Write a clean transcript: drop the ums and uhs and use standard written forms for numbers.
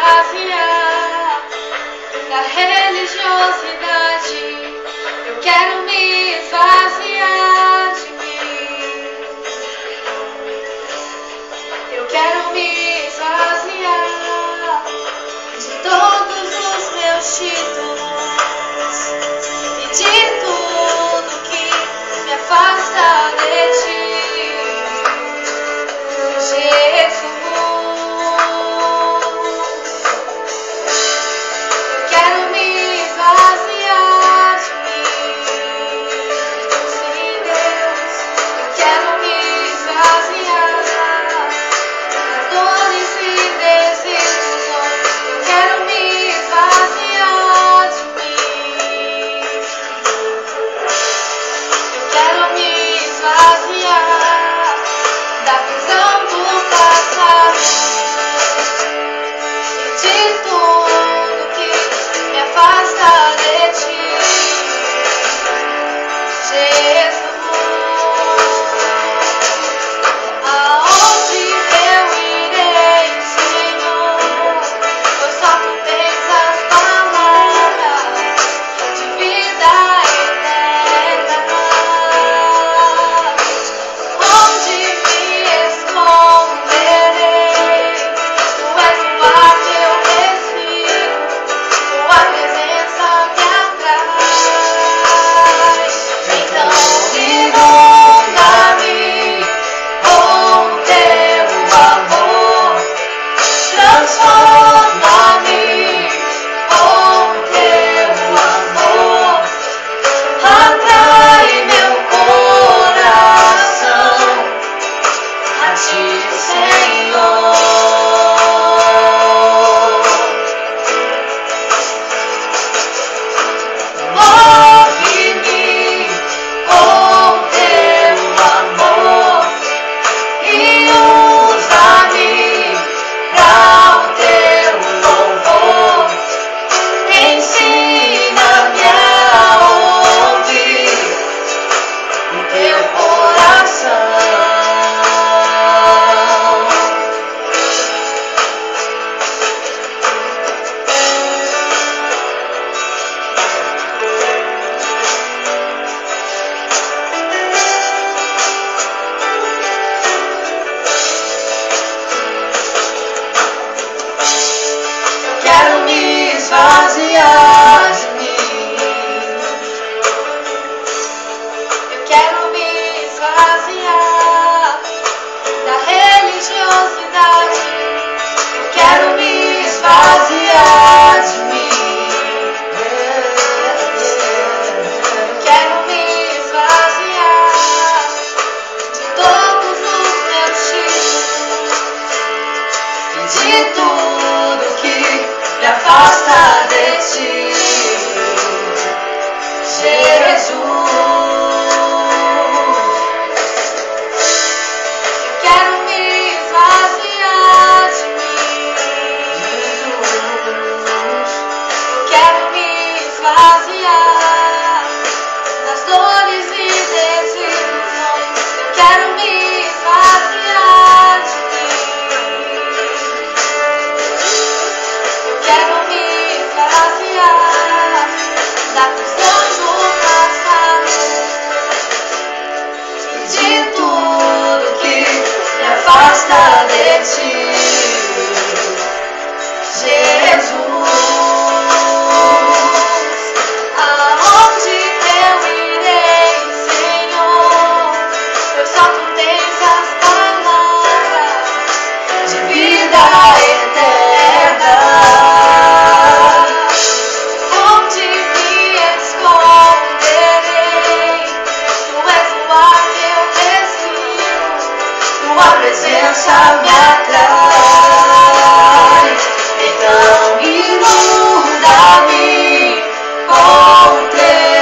esvaziar da religiosidade. Eu quero me esvaziar de mim. Eu quero me esvaziar de todos os meus títulos e de tudo que me afasta de ti, Jesus. Eu quero me esvaziar de mim, sim, Deus. Eu quero me esvaziar das dores e desilusões. Eu quero me esvaziar de mim. Eu quero me esvaziar da visão do passado e de tudo que me afasta de ti, Jesus. Aonde eu irei, Senhor? Pois só tu tens as palavras de vida eterna. Onde me esconderei? Tu és o ar que eu respiro, tua presença me atrai. Então inunda-me com teu amor, transforma-me com teu amor, atrai meu coração a ti, Senhor. Move-me com teu amor e usa-me para o teu louvor. Ensina-me a ouvir o teu coração. Eu quero me esvaziar de mim. Eu quero me esvaziar da religiosidade. Eu quero me esvaziar de mim. Eu quero me esvaziar de todos os meus títulos e de tudo que me afasta de ti, Jesus. Eu quero me esvaziar de mim, Jesus. Eu quero me esvaziar das dores e desilusões. Eu quero me esvaziar de mim. Eu quero me esvaziar da prisão do passado e de tudo que me afasta de ti, Jesus. Aonde eu irei, Senhor? Pois só tu tens as palavras de vida eterna. Onde me esconderei? Tu és o ar que eu respiro, tua presença me atrai. Então inunda-me com teu